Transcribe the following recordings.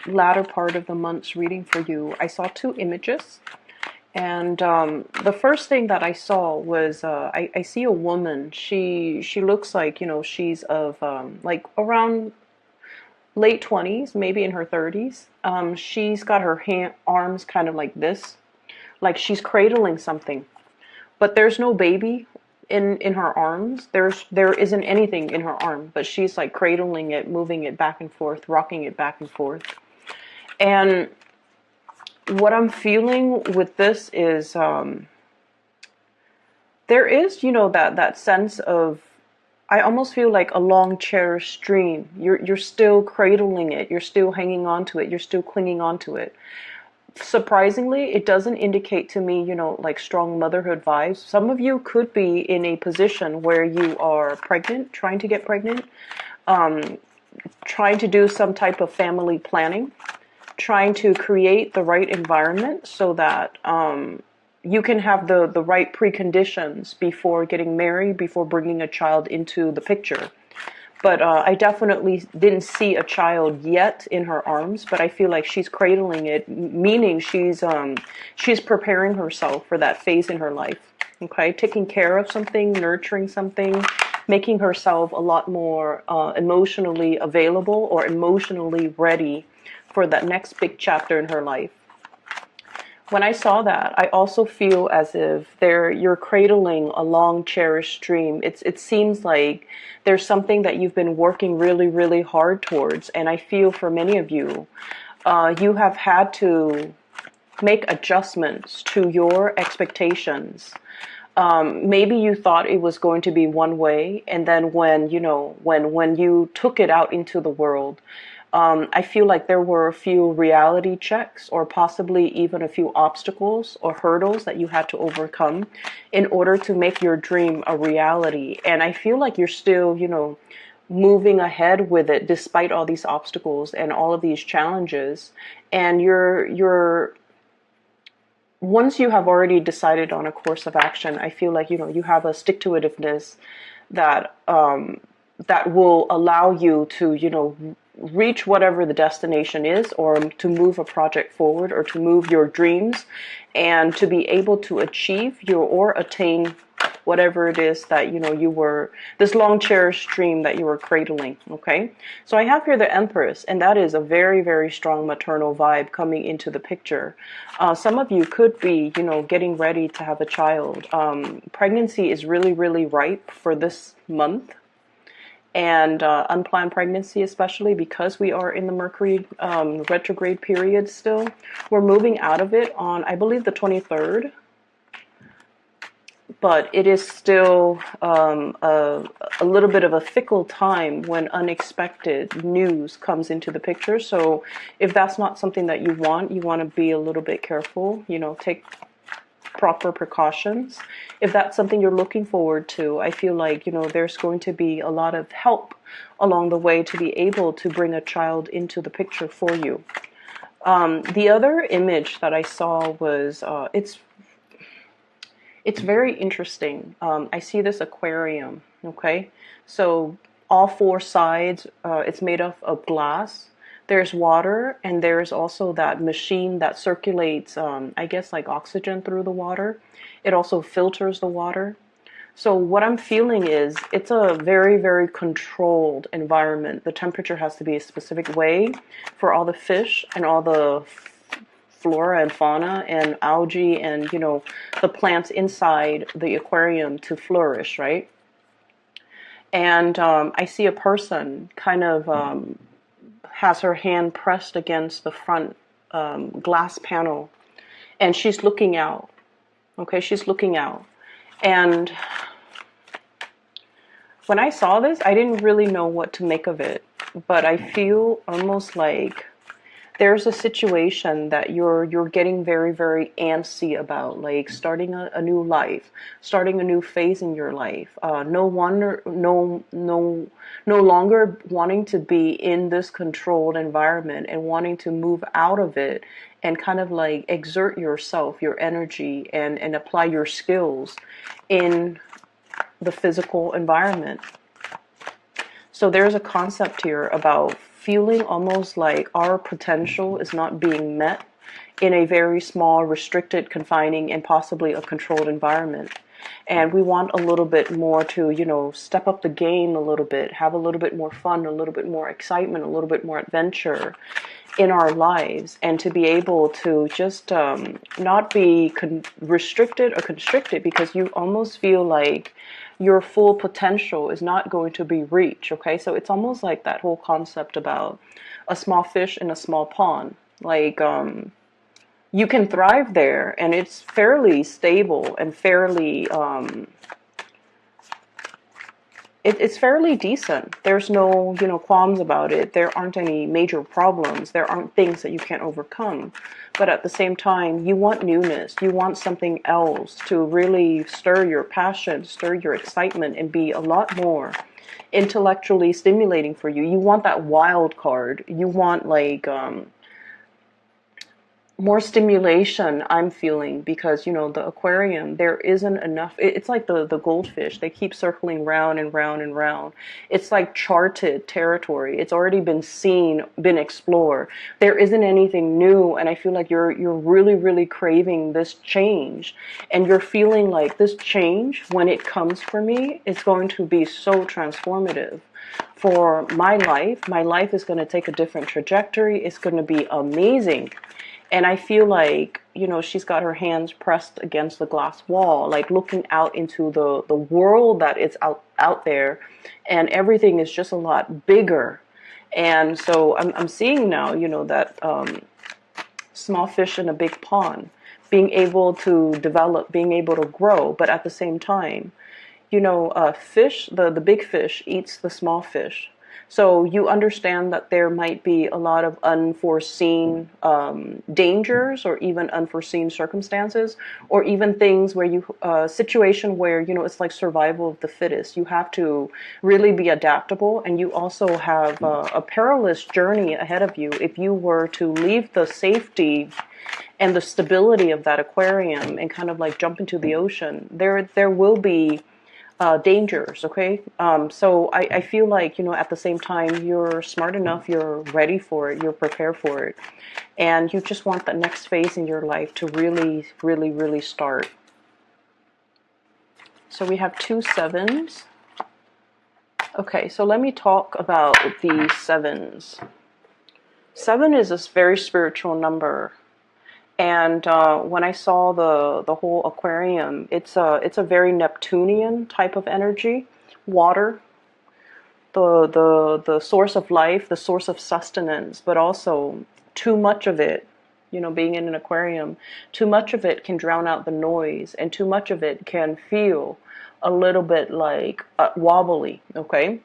latter part of the month's reading for you, I saw two images. And the first thing that I saw was I see a woman. She looks like, she's of like around late 20s, maybe in her 30s. She's got her arms kind of like this, like she's cradling something. But there's no baby in her arms. There isn't anything in her arm, but she's like cradling it, moving it back and forth, rocking it back and forth. And what I'm feeling with this is there is, that sense of, I almost feel like a long cherished dream. You're still cradling it. You're still hanging on to it. You're still clinging on to it. Surprisingly, it doesn't indicate to me, like strong motherhood vibes. Some of you could be in a position where you are pregnant, trying to get pregnant, trying to do some type of family planning, trying to create the right environment so that you can have the right preconditions before getting married, before bringing a child into the picture. But I definitely didn't see a child yet in her arms, but I feel like she's cradling it, meaning she's preparing herself for that phase in her life. Okay, taking care of something, nurturing something, making herself a lot more emotionally available or emotionally ready for that next big chapter in her life. When I saw that, I also feel as if you're cradling a long cherished dream. It seems like there's something that you've been working really, really hard towards. And I feel for many of you, you have had to make adjustments to your expectations. Maybe you thought it was going to be one way, and then when you took it out into the world, I feel like there were a few reality checks or possibly even a few obstacles or hurdles that you had to overcome in order to make your dream a reality. And I feel like you're still, moving ahead with it despite all these obstacles and all of these challenges. And you're once you have already decided on a course of action, I feel like, you have a stick-to-itiveness that that will allow you to, reach whatever the destination is, or to move a project forward, or to move your dreams, and to be able to achieve or attain whatever it is that you were, this long cherished dream that you were cradling. Okay, so I have here the Empress, and that is a very, very strong maternal vibe coming into the picture. Some of you could be getting ready to have a child. Pregnancy is really, really ripe for this month. And unplanned pregnancy, especially because we are in the Mercury retrograde period still. We're moving out of it on, I believe, the 23rd. But it is still a little bit of a fickle time when unexpected news comes into the picture. So if that's not something that you want to be a little bit careful, take proper precautions. If that's something you're looking forward to, I feel like, there's going to be a lot of help along the way to be able to bring a child into the picture for you. The other image that I saw was, it's very interesting. I see this aquarium, okay? So all four sides, it's made of glass. There's water, and there's also that machine that circulates, I guess, like oxygen through the water. It also filters the water. So what I'm feeling is it's a very, very controlled environment. The temperature has to be a specific way for all the fish and all the flora and fauna and algae and, the plants inside the aquarium to flourish, right? And I see a person kind of has her hand pressed against the front glass panel, and she's looking out. Okay, she's looking out. And when I saw this, I didn't really know what to make of it, but I feel almost like there's a situation that you're getting very, very antsy about, like starting a new life, starting a new phase in your life. No longer wanting to be in this controlled environment and wanting to move out of it and kind of like exert yourself, your energy, and apply your skills in the physical environment. So there's a concept here about feeling almost like our potential is not being met in a very small, restricted, confining, and possibly a controlled environment. And we want a little bit more to, step up the game a little bit, have a little bit more fun, a little bit more excitement, a little bit more adventure in our lives, and to be able to just not be restricted or constricted, because you almost feel like your full potential is not going to be reached. Okay, so it's almost like that whole concept about a small fish in a small pond. Like, you can thrive there, and it's fairly stable and fairly it's fairly decent. There's no, qualms about it. There aren't any major problems. There aren't things that you can't overcome. But at the same time, you want newness. You want something else to really stir your passion, stir your excitement, and be a lot more intellectually stimulating for you. You want that wild card. You want, like, more stimulation, I'm feeling, because the aquarium, there isn't enough. It's like the goldfish, they keep circling round and round and round. It's like charted territory. It's already been seen, been explored. There isn't anything new, and I feel like you're really, really craving this change, and you're feeling like this change, when it comes for me, is going to be so transformative for my life. My life is going to take a different trajectory. It's going to be amazing. And I feel like, she's got her hands pressed against the glass wall, like looking out into the world that is out there, and everything is just a lot bigger. And so I'm seeing now, that small fish in a big pond, being able to develop, being able to grow, but at the same time, fish, the big fish eats the small fish. So you understand that there might be a lot of unforeseen dangers, or even unforeseen circumstances, or even things where situation where, it's like survival of the fittest. You have to really be adaptable, and you also have a perilous journey ahead of you if you were to leave the safety and the stability of that aquarium and kind of like jump into the ocean. There will be dangers, okay? So I feel like, at the same time, you're smart enough, you're ready for it, you're prepared for it, and you just want the next phase in your life to really, really, really start. So we have 2 sevens. Okay, so let me talk about the sevens. 7 is a very spiritual number. And when I saw the whole aquarium, it's a very Neptunian type of energy, water, the source of life, the source of sustenance, but also too much of it, being in an aquarium, too much of it can drown out the noise, and too much of it can feel a little bit like wobbly, okay?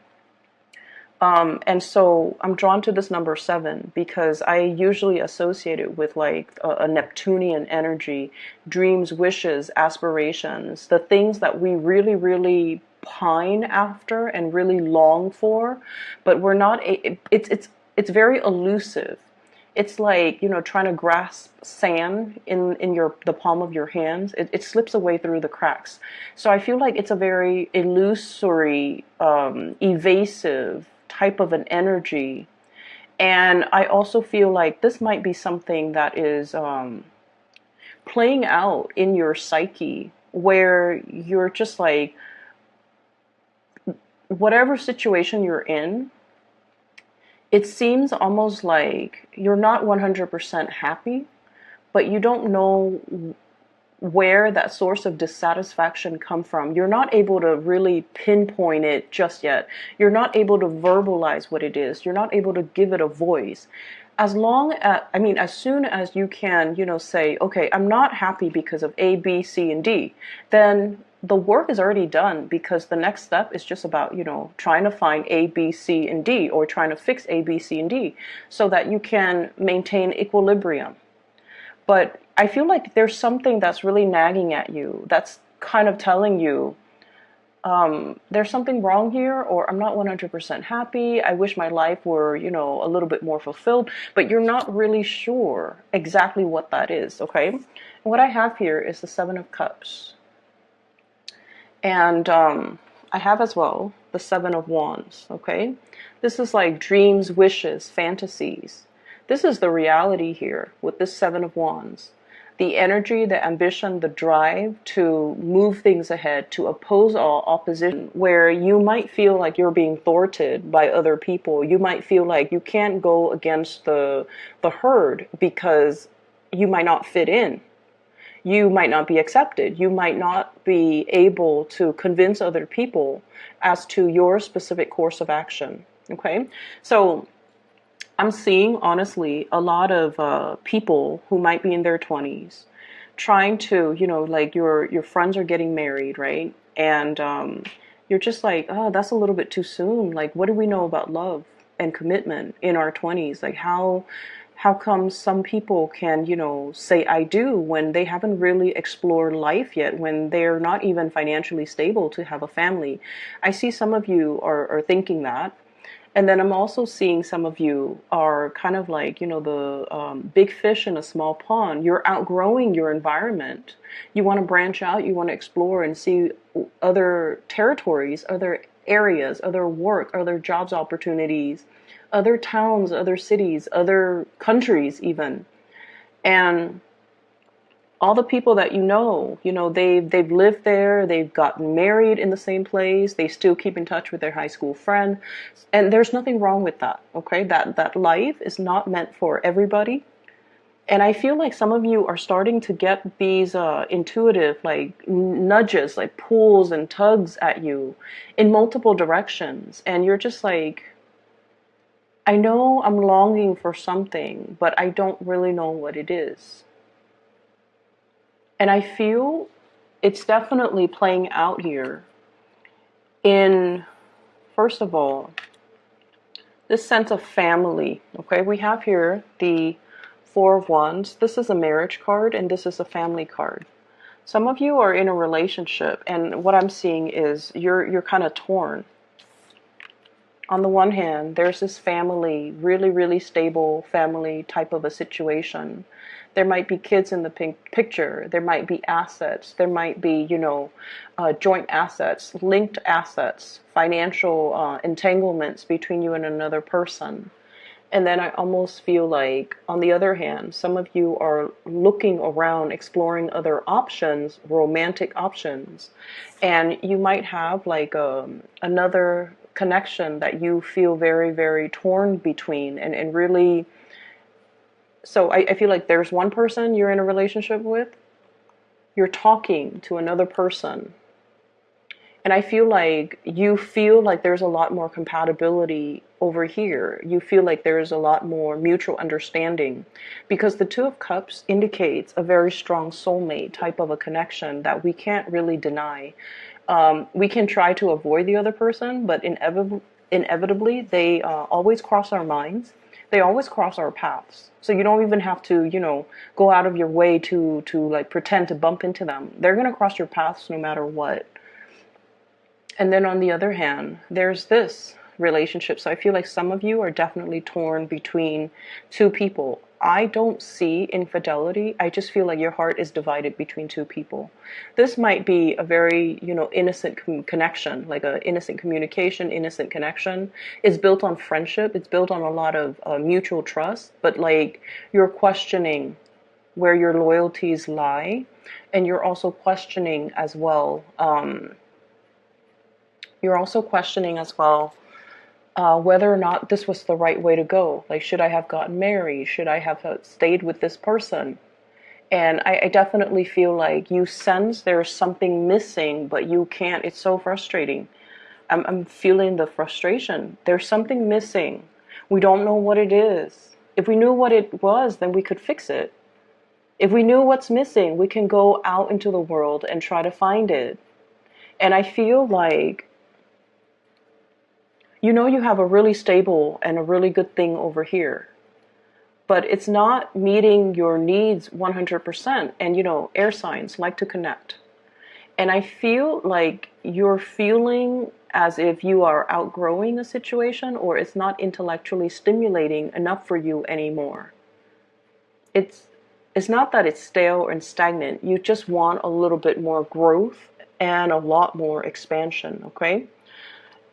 And so I'm drawn to this number 7 because I usually associate it with like a Neptunian energy, dreams, wishes, aspirations, the things that we really, really pine after and really long for, but we're not. It's very elusive. It's like, trying to grasp sand in the palm of your hands. It slips away through the cracks. So I feel like it's a very illusory, evasive type of an energy. And I also feel like this might be something that is playing out in your psyche, where you're just like, whatever situation you're in, it seems almost like you're not 100% happy, but you don't know where that source of dissatisfaction come from. You're not able to really pinpoint it just yet. You're not able to verbalize what it is. You're not able to give it a voice. As soon as you can, say, okay, I'm not happy because of A, B, C, and D, then the work is already done, because the next step is just about, trying to find A, B, C, and D, or trying to fix A, B, C, and D, so that you can maintain equilibrium. But I feel like there's something that's really nagging at you, that's kind of telling you, there's something wrong here, or I'm not 100% happy. I wish my life were, a little bit more fulfilled, but you're not really sure exactly what that is, okay? And what I have here is the 7 of Cups. And I have as well the Seven of Wands, okay? This is like dreams, wishes, fantasies. This is the reality here with this Seven of Wands. The energy, the ambition, the drive to move things ahead, to oppose all opposition, where you might feel like you're being thwarted by other people. You might feel like you can't go against the herd because you might not fit in. You might not be accepted. You might not be able to convince other people as to your specific course of action. Okay? So I'm seeing, honestly, a lot of people who might be in their 20s trying to, like your friends are getting married, right? And you're just like, oh, that's a little bit too soon. Like, what do we know about love and commitment in our 20s? Like, how come some people can, say I do when they haven't really explored life yet, when they're not even financially stable to have a family? I see some of you are thinking that. And then I'm also seeing some of you are kind of like, the big fish in a small pond. You're outgrowing your environment. You want to branch out. You want to explore and see other territories, other areas, other work, other jobs opportunities, other towns, other cities, other countries even. And all the people that they've lived there, they've gotten married in the same place, they still keep in touch with their high school friend. And there's nothing wrong with that, okay? That life is not meant for everybody. And I feel like some of you are starting to get these intuitive like nudges, like pulls and tugs at you in multiple directions. And you're just like, I know I'm longing for something, but I don't really know what it is. And I feel it's definitely playing out here in, first of all, this sense of family. Okay, we have here the Four of Wands. This is a marriage card and this is a family card. Some of you are in a relationship and what I'm seeing is you're kind of torn. On the one hand, there's this family, really, really stable family type of a situation. There might be kids in the picture. There might be assets. There might be, joint assets, linked assets, financial entanglements between you and another person. And then I almost feel like, on the other hand, some of you are looking around, exploring other options, romantic options. And you might have like another connection that you feel very, very torn between and really. So I feel like there's one person you're in a relationship with. You're talking to another person. And I feel like you feel like there's a lot more compatibility over here. You feel like there's a lot more mutual understanding because the Two of Cups indicates a very strong soulmate type of a connection that we can't really deny. We can try to avoid the other person, but inevitably they always cross our minds. They always cross our paths. So you don't even have to, go out of your way to like pretend to bump into them. They're going to cross your paths no matter what. And then on the other hand, there's this relationship. So I feel like some of you are definitely torn between two people. I don't see infidelity. I just feel like your heart is divided between two people. This might be a very, innocent connection, like an innocent communication, innocent connection. It's built on friendship. It's built on a lot of mutual trust. But like you're questioning where your loyalties lie. And you're also questioning as well. Whether or not this was the right way to go. Like, should I have gotten married? Should I have stayed with this person? And I definitely feel like you sense there's something missing, but you can't. It's so frustrating. I'm feeling the frustration. There's something missing. We don't know what it is. If we knew what it was, then we could fix it. If we knew what's missing, we can go out into the world and try to find it. And I feel like you have a really stable and a really good thing over here, but it's not meeting your needs 100%. And, air signs like to connect. And I feel like you're feeling as if you are outgrowing a situation or it's not intellectually stimulating enough for you anymore. It's not that it's stale and stagnant. You just want a little bit more growth and a lot more expansion, okay?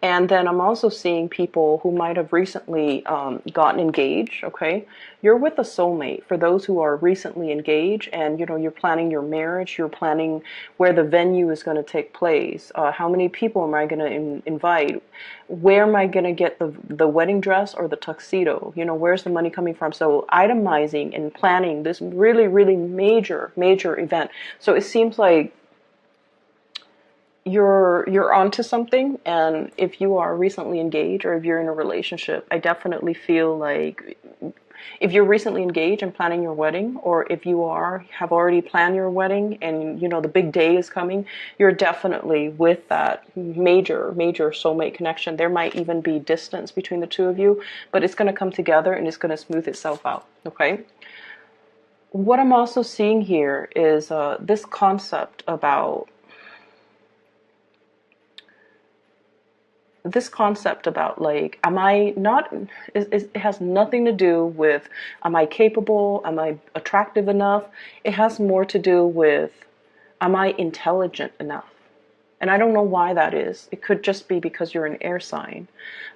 And then I'm also seeing people who might have recently gotten engaged, okay? You're with a soulmate. For those who are recently engaged and, you're planning your marriage, you're planning where the venue is going to take place. How many people am I going to invite? Where am I going to get the wedding dress or the tuxedo? Where's the money coming from? So itemizing and planning this really, really major, major event. So it seems like you're onto something, and if you are recently engaged or if you're in a relationship, I definitely feel like if you're recently engaged and planning your wedding, or if you have already planned your wedding and the big day is coming, you're definitely with that major soulmate connection. There might even be distance between the two of you, but it's going to come together and it's going to smooth itself out, okay? What I'm also seeing here is this concept about like, am I not, it has nothing to do with, am I capable, am I attractive enough? It has more to do with, am I intelligent enough? And I don't know why that is. It could just be because you're an air sign.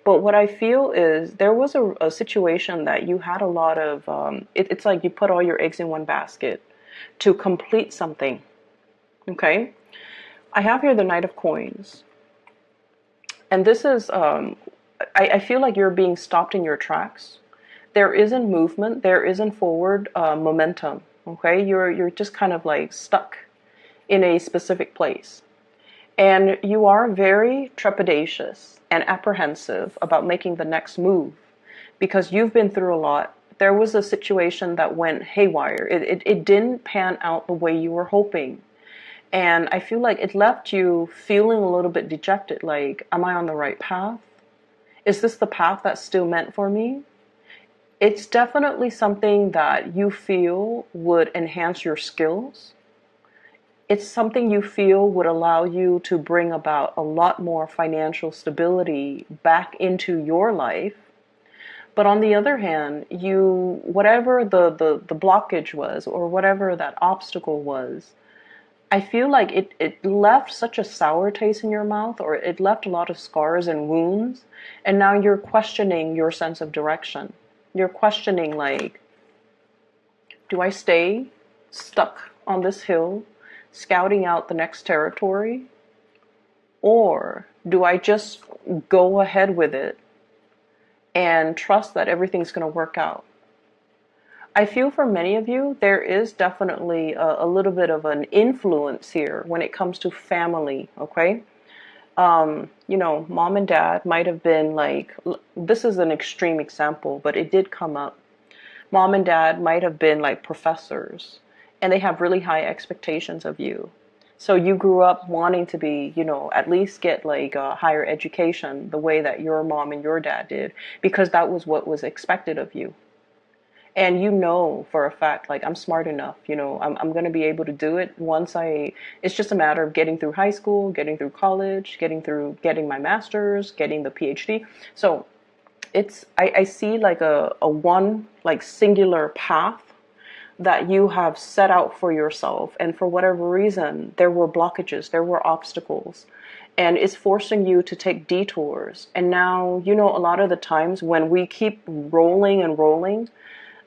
But what I feel is there was a situation that you had a lot of, it's like you put all your eggs in one basket to complete something, okay? I have here the Knight of Coins. And this is, I feel like you're being stopped in your tracks. There isn't movement. There isn't forward momentum. Okay, you're just kind of like stuck in a specific place, and you are very trepidatious and apprehensive about making the next move because you've been through a lot. There was a situation that went haywire. It didn't pan out the way you were hoping. And I feel like it left you feeling a little bit dejected, like, am I on the right path? Is this the path that's still meant for me? It's definitely something that you feel would enhance your skills. It's something you feel would allow you to bring about a lot more financial stability back into your life. But on the other hand, whatever the blockage was, or whatever that obstacle was, I feel like it left such a sour taste in your mouth, or it left a lot of scars and wounds, and now you're questioning your sense of direction. You're questioning, like, do I stay stuck on this hill, scouting out the next territory? Or do I just go ahead with it and trust that everything's going to work out? I feel for many of you, there is definitely a little bit of an influence here when it comes to family, okay? Mom and dad might have been like, this is an extreme example, but it did come up. Mom and dad might have been like professors, and they have really high expectations of you. So you grew up wanting to be, at least get like a higher education the way that your mom and your dad did, because that was what was expected of you. And for a fact, like, I'm smart enough, I'm going to be able to do it it's just a matter of getting through high school, getting through college, getting my master's, getting the PhD. So I see like a one, like, singular path that you have set out for yourself. And for whatever reason, there were blockages, there were obstacles, and it's forcing you to take detours. And now, a lot of the times when we keep rolling and rolling,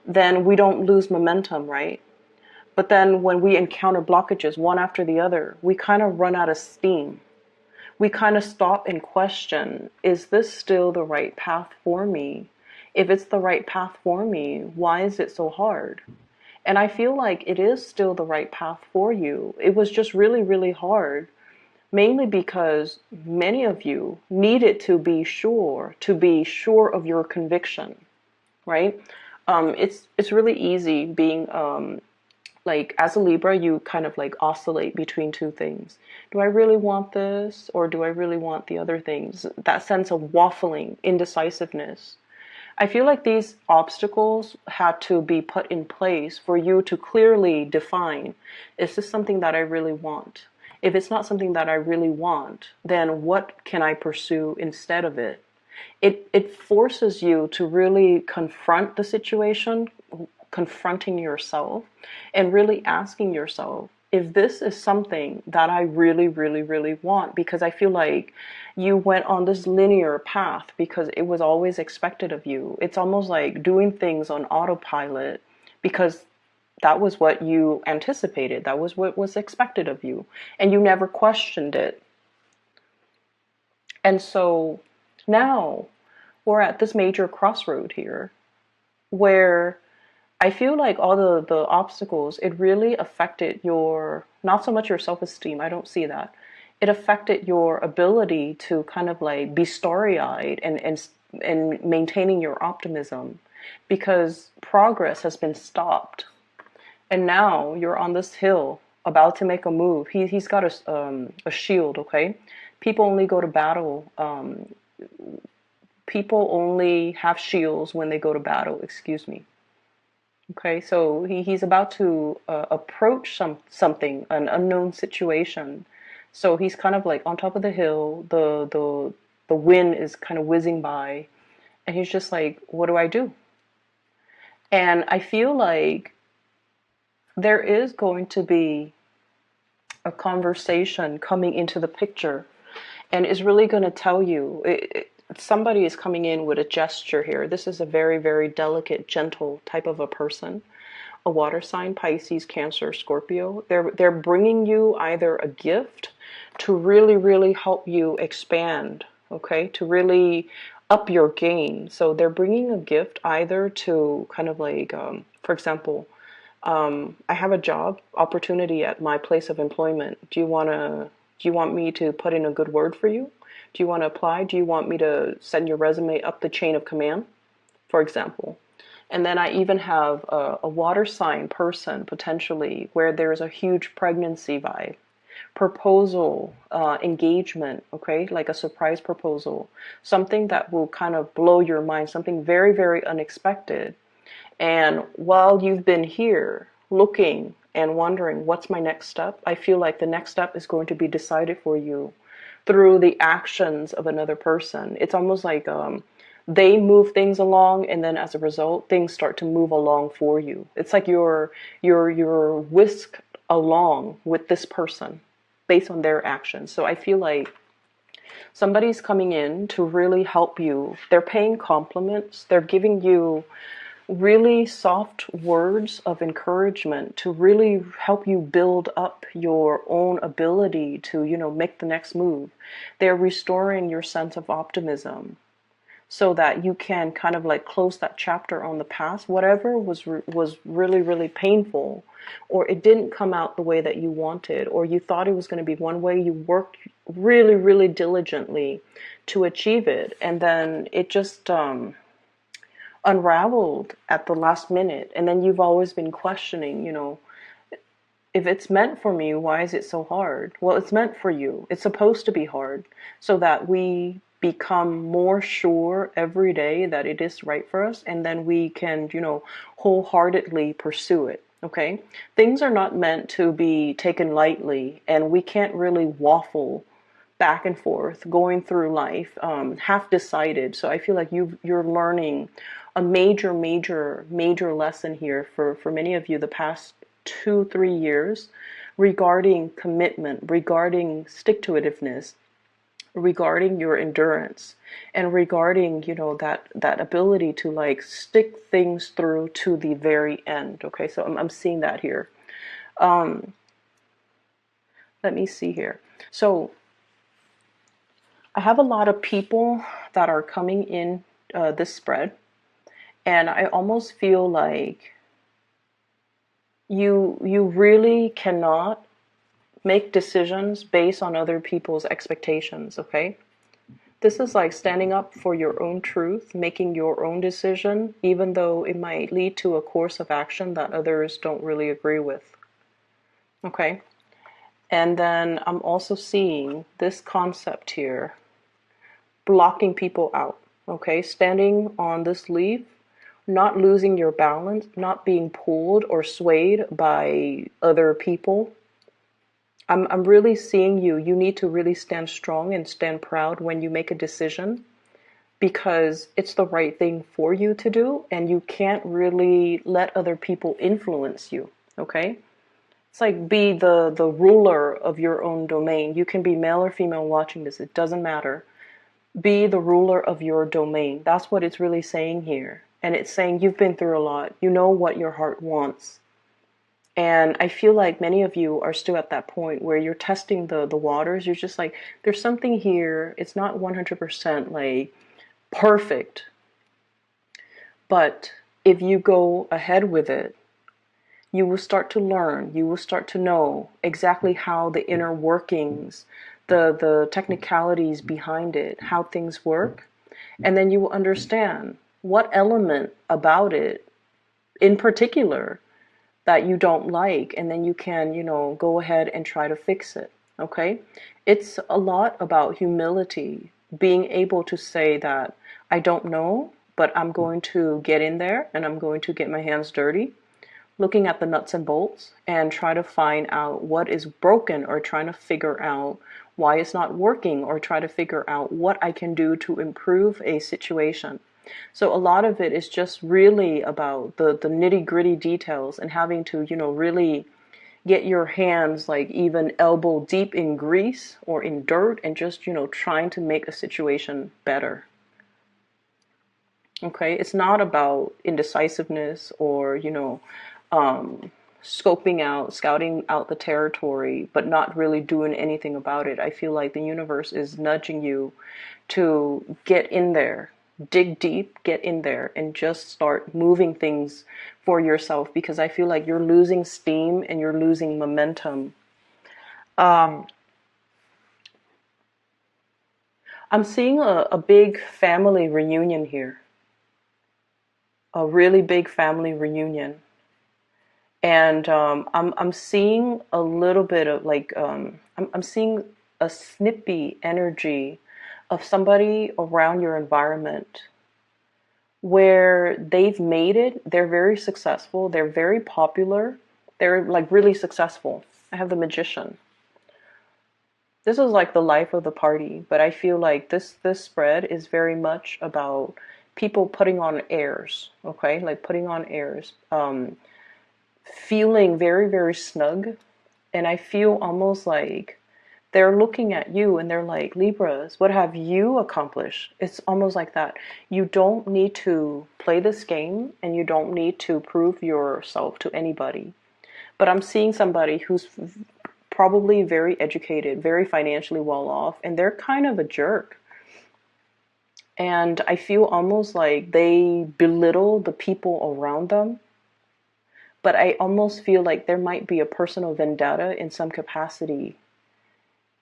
then we don't lose momentum, right? But then when we encounter blockages one after the other, we kind of run out of steam. We kind of stop and question, is this still the right path for me? If it's the right path for me, why is it so hard? And I feel like it is still the right path for you. It was just really, really hard, mainly because many of you needed to be sure of your conviction, right? It's really easy being like, as a Libra, you kind of like oscillate between two things. Do I really want this, or do I really want the other things? That sense of waffling, indecisiveness. I feel like these obstacles had to be put in place for you to clearly define, is this something that I really want? If it's not something that I really want, then what can I pursue instead of it? It forces you to really confront the situation, confronting yourself, and really asking yourself, if this is something that I really, really, really want, because I feel like you went on this linear path because it was always expected of you. It's almost like doing things on autopilot because that was what you anticipated. That was what was expected of you. And you never questioned it. And so now we're at this major crossroad here where I feel like all the obstacles, it really affected your, not so much your self-esteem, I don't see that. It affected your ability to kind of like be starry-eyed and maintaining your optimism because progress has been stopped. And now you're on this hill about to make a move. He's got a shield, okay? People only go to battle. People only have shields when they go to battle, excuse me. Okay, so he's about to approach something, an unknown situation. So he's kind of like on top of the hill. The wind is kind of whizzing by, and he's just like, "What do I do?" And I feel like there is going to be a conversation coming into the picture, and is really going to tell you. Somebody is coming in with a gesture here. This is a very, very delicate, gentle type of a person. A water sign, Pisces, Cancer, Scorpio. They're bringing you either a gift to really, really help you expand, okay? To really up your game. So they're bringing a gift either to kind of like, for example, I have a job opportunity at my place of employment. Do you want me to put in a good word for you? Do you want to apply? Do you want me to send your resume up the chain of command, for example? And then I even have a water sign person potentially where there's a huge pregnancy vibe, proposal, engagement, okay, like a surprise proposal, something that will kind of blow your mind, something very, very unexpected. And while you've been here looking and wondering what's my next step, I feel like the next step is going to be decided for you through the actions of another person. It's almost like they move things along, and then as a result, things start to move along for you. It's like you're whisked along with this person based on their actions. So I feel like somebody's coming in to really help you. They're paying compliments. They're giving you really soft words of encouragement to really help you build up your own ability to, make the next move. They're restoring your sense of optimism so that you can kind of like close that chapter on the past, whatever was really, really painful, or it didn't come out the way that you wanted, or you thought it was going to be one way. You worked really, really diligently to achieve it, and then it just unraveled at the last minute. And then you've always been questioning, if it's meant for me, why is it so hard? Well, it's meant for you. It's supposed to be hard so that we become more sure every day that it is right for us, and then we can, wholeheartedly pursue it. Okay? Things are not meant to be taken lightly, and we can't really waffle back and forth going through life half decided. So I feel like you're learning a major, major, major lesson here for many of you the past 2-3 years regarding commitment, regarding stick-to-itiveness, regarding your endurance, and regarding that ability to like stick things through to the very end. Okay, so I'm seeing that here. Let me see here. So I have a lot of people that are coming in this spread, and I almost feel like you really cannot make decisions based on other people's expectations, okay? This is like standing up for your own truth, making your own decision, even though it might lead to a course of action that others don't really agree with, okay? And then I'm also seeing this concept here, blocking people out, okay? Standing on this leaf, not losing your balance, not being pulled or swayed by other people. I'm really seeing you. You need to really stand strong and stand proud when you make a decision, because it's the right thing for you to do, and you can't really let other people influence you, okay? It's like be the ruler of your own domain. You can be male or female watching this. It doesn't matter. Be the ruler of your domain. That's what it's really saying here. And it's saying you've been through a lot. You know what your heart wants. And I feel like many of you are still at that point where you're testing the waters. You're just like, there's something here. It's not 100% like perfect. But if you go ahead with it, you will start to learn. You will start to know exactly how the inner workings, the technicalities behind it, how things work. And then you will understand what element about it in particular that you don't like, and then you can, go ahead and try to fix it. Okay? It's a lot about humility, being able to say that I don't know, but I'm going to get in there and I'm going to get my hands dirty, looking at the nuts and bolts and try to find out what is broken, or trying to figure out why it's not working, or try to figure out what I can do to improve a situation. So a lot of it is just really about the nitty-gritty details, and having to, really get your hands like even elbow deep in grease or in dirt, and just, trying to make a situation better. Okay, it's not about indecisiveness or, scouting out the territory, but not really doing anything about it. I feel like the universe is nudging you to get in there, dig deep, get in there, and just start moving things for yourself, because I feel like you're losing steam and you're losing momentum. I'm seeing a big family reunion here, a really big family reunion. And I'm seeing a little bit of like, I'm seeing a snippy energy of somebody around your environment where they've made it. They're very successful. They're very popular. They're like really successful. I have the Magician. This is like the life of the party, but I feel like this spread is very much about people putting on airs, okay? Like putting on airs, feeling very, very snug. And I feel almost like they're looking at you and they're like, Libras, what have you accomplished? It's almost like that. You don't need to play this game, and you don't need to prove yourself to anybody. But I'm seeing somebody who's probably very educated, very financially well off, and they're kind of a jerk. And I feel almost like they belittle the people around them. But I almost feel like there might be a personal vendetta in some capacity,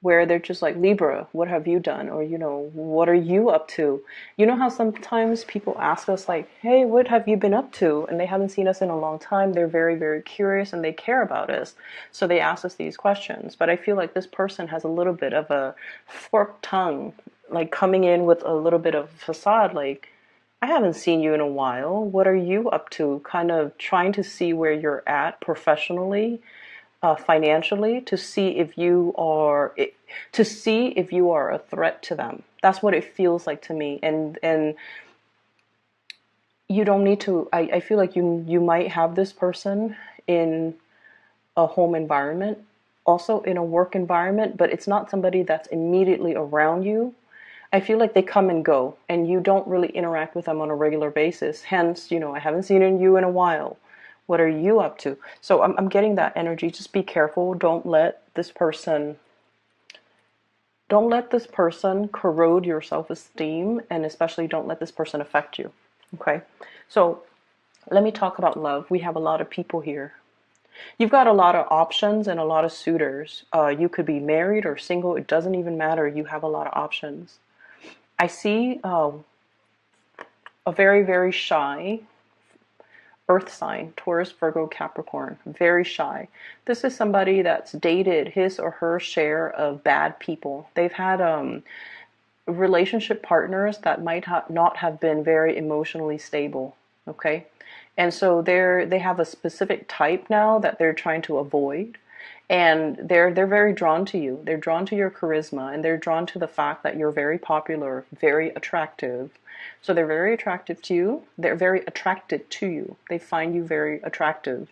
where they're just like, Libra, what have you done? Or, what are you up to? You know how sometimes people ask us like, hey, what have you been up to? And they haven't seen us in a long time. They're very, very curious and they care about us. So they ask us these questions. But I feel like this person has a little bit of a forked tongue, like coming in with a little bit of facade, like, I haven't seen you in a while. What are you up to? Kind of trying to see where you're at professionally, financially, to see if you are a threat to them. That's what it feels like to me. And you don't need to. I feel like you might have this person in a home environment, also in a work environment, but it's not somebody that's immediately around you. I feel like they come and go, and you don't really interact with them on a regular basis. Hence, I haven't seen you in a while. What are you up to? So I'm getting that energy. Just be careful. Don't let this person corrode your self-esteem, and especially don't let this person affect you. Okay? So let me talk about love. We have a lot of people here. You've got a lot of options and a lot of suitors. You could be married or single. It doesn't even matter. You have a lot of options. I see a very, very shy earth sign, Taurus, Virgo, Capricorn, very shy. This is somebody that's dated his or her share of bad people. They've had relationship partners that might not have been very emotionally stable, okay? And so they have a specific type now that they're trying to avoid. And they're very drawn to you. They're drawn to your charisma, and they're drawn to the fact that you're very popular, very attractive. So they're very attractive to you. They're very attracted to you. They find you very attractive.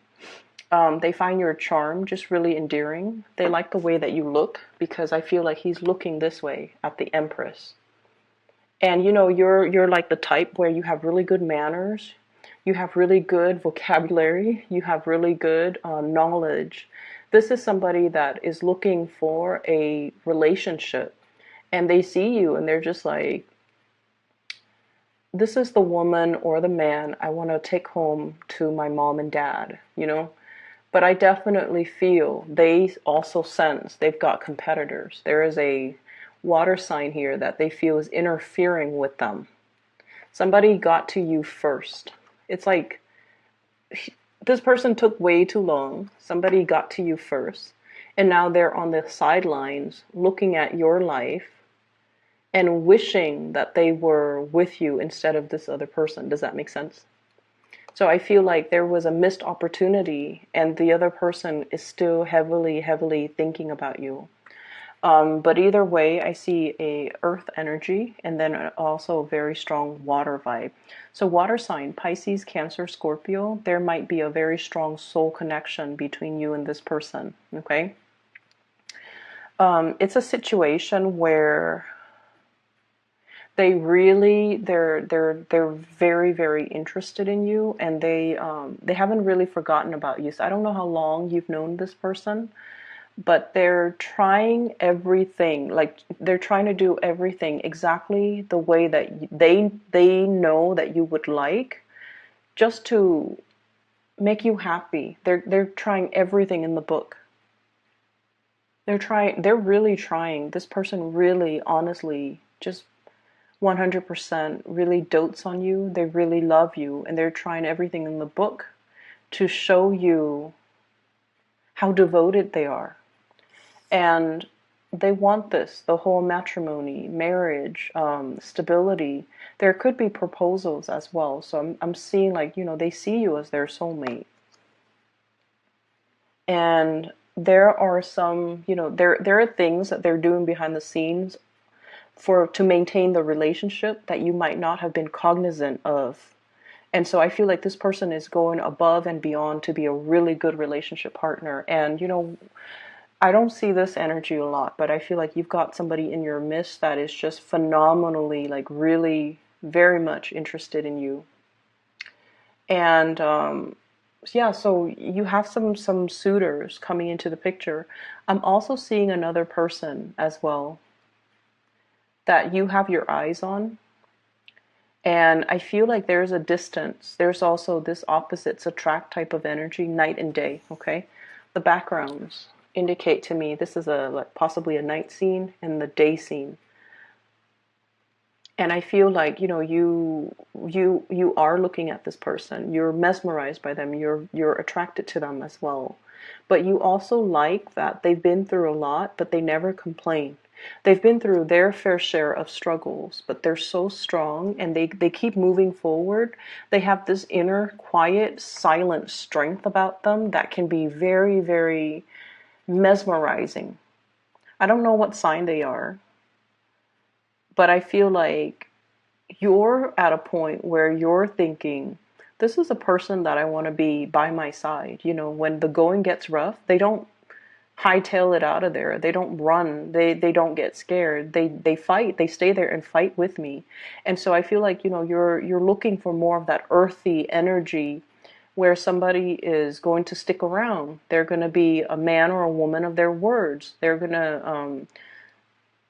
They find your charm just really endearing. They like the way that you look, because I feel like he's looking this way at the Empress. And you're like the type where you have really good manners, you have really good vocabulary, you have really good knowledge. This is somebody that is looking for a relationship, and they see you and they're just like, this is the woman or the man I want to take home to my mom and dad. But I definitely feel they also sense they've got competitors. There is a water sign here that they feel is interfering with them. Somebody got to you first. It's like this person took way too long. Somebody got to you first. And now they're on the sidelines looking at your life and wishing that they were with you instead of this other person. Does that make sense? So I feel like there was a missed opportunity, and the other person is still heavily, heavily thinking about you. But either way, I see a earth energy and then also a very strong water vibe. So water sign, Pisces, Cancer, Scorpio, there might be a very strong soul connection between you and this person, okay? It's a situation where they're very, very interested in you, and they haven't really forgotten about you. So I don't know how long you've known this person, but they're trying everything. Like, they're trying to do everything exactly the way that they know that you would like, just to make you happy. They're trying everything in the book. They're really trying. This person really, honestly, just 100% really dotes on you. They really love you, and they're trying everything in the book to show you how devoted they are. And they want this, the whole matrimony, marriage, stability. There could be proposals as well. So I'm seeing, like, they see you as their soulmate. And there are some, there are things that they're doing behind the scenes to maintain the relationship that you might not have been cognizant of. And so I feel like this person is going above and beyond to be a really good relationship partner. And I don't see this energy a lot, but I feel like you've got somebody in your midst that is just phenomenally, like, really very much interested in you. And yeah, so you have some suitors coming into the picture. I'm also seeing another person as well that you have your eyes on. And I feel like there's a distance. There's also this opposites attract type of energy, night and day, okay? The backgrounds indicate to me this is possibly a night scene and the day scene. And I feel like, you are looking at this person. You're mesmerized by them. You're attracted to them as well. But you also like that they've been through a lot, but they never complain. They've been through their fair share of struggles, but they're so strong, and they keep moving forward. They have this inner, quiet, silent strength about them that can be very, very mesmerizing. I don't know what sign they are, but I feel like you're at a point where you're thinking, this is a person that I want to be by my side. When the going gets rough, they don't hightail it out of there. They don't run. They don't get scared. They fight. They stay there and fight with me. And so I feel like, you're looking for more of that earthy energy where somebody is going to stick around. They're going to be a man or a woman of their words. They're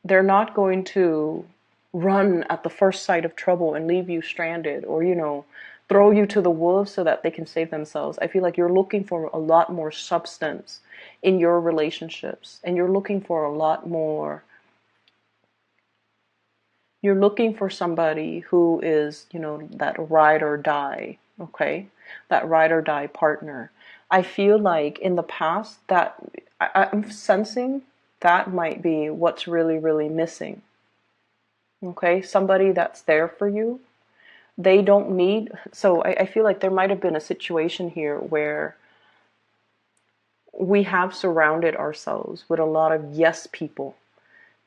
not going to run at the first sight of trouble and leave you stranded, or, throw you to the wolves so that they can save themselves. I feel like you're looking for a lot more substance in your relationships, and you're looking for a lot more. You're looking for somebody who is, that ride or die, okay? That ride or die partner. I feel like in the past that I'm sensing that might be what's really, really missing. Okay? Somebody that's there for you. They don't need, so I feel like there might have been a situation here where we have surrounded ourselves with a lot of yes people.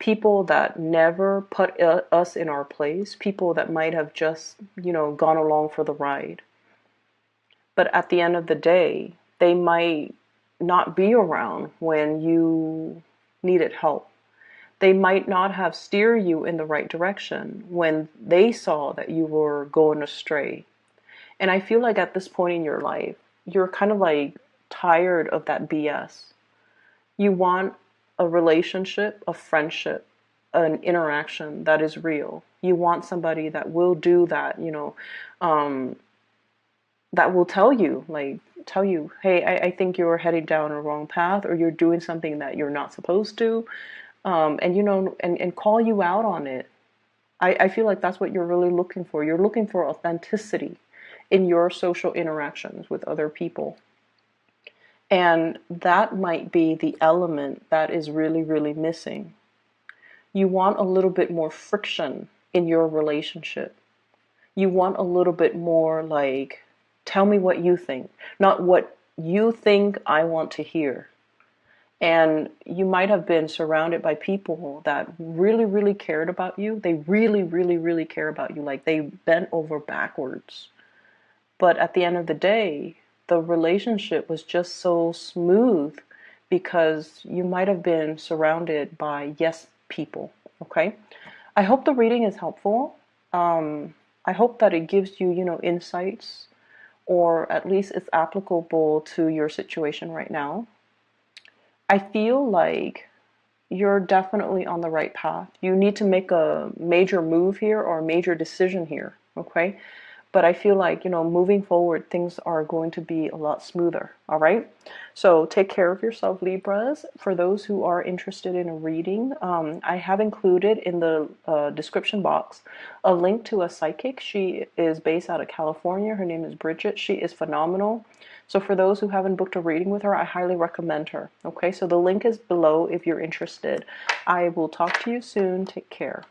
People that never put us in our place. People that might have just, gone along for the ride. But at the end of the day, They might not be around when you needed help. They might not have steered you in the right direction when they saw that you were going astray. And I feel like at this point in your life, you're kind of like tired of that BS. You want a relationship, a friendship, an interaction that is real. You want somebody that will do that, um, that will tell you, hey, I think you're heading down a wrong path, or you're doing something that you're not supposed to, and call you out on it. I feel like that's what you're really looking for. You're looking for authenticity in your social interactions with other people. And that might be the element that is really, really missing. You want a little bit more friction in your relationship. You want a little bit more like, tell me what you think, not what you think I want to hear. And you might have been surrounded by people that really, really cared about you. They really, really, really care about you. Like they bent over backwards. But at the end of the day, the relationship was just so smooth because you might have been surrounded by yes people. Okay. I hope the reading is helpful. I hope that it gives you, insights, or at least it's applicable to your situation right now. I feel like you're definitely on the right path. You need to make a major move here or a major decision here, okay? But I feel like, moving forward, things are going to be a lot smoother, all right? So take care of yourself, Libras. For those who are interested in a reading, I have included in the description box a link to a psychic. She is based out of California. Her name is Bridget. She is phenomenal. So for those who haven't booked a reading with her, I highly recommend her. Okay, so the link is below if you're interested. I will talk to you soon. Take care.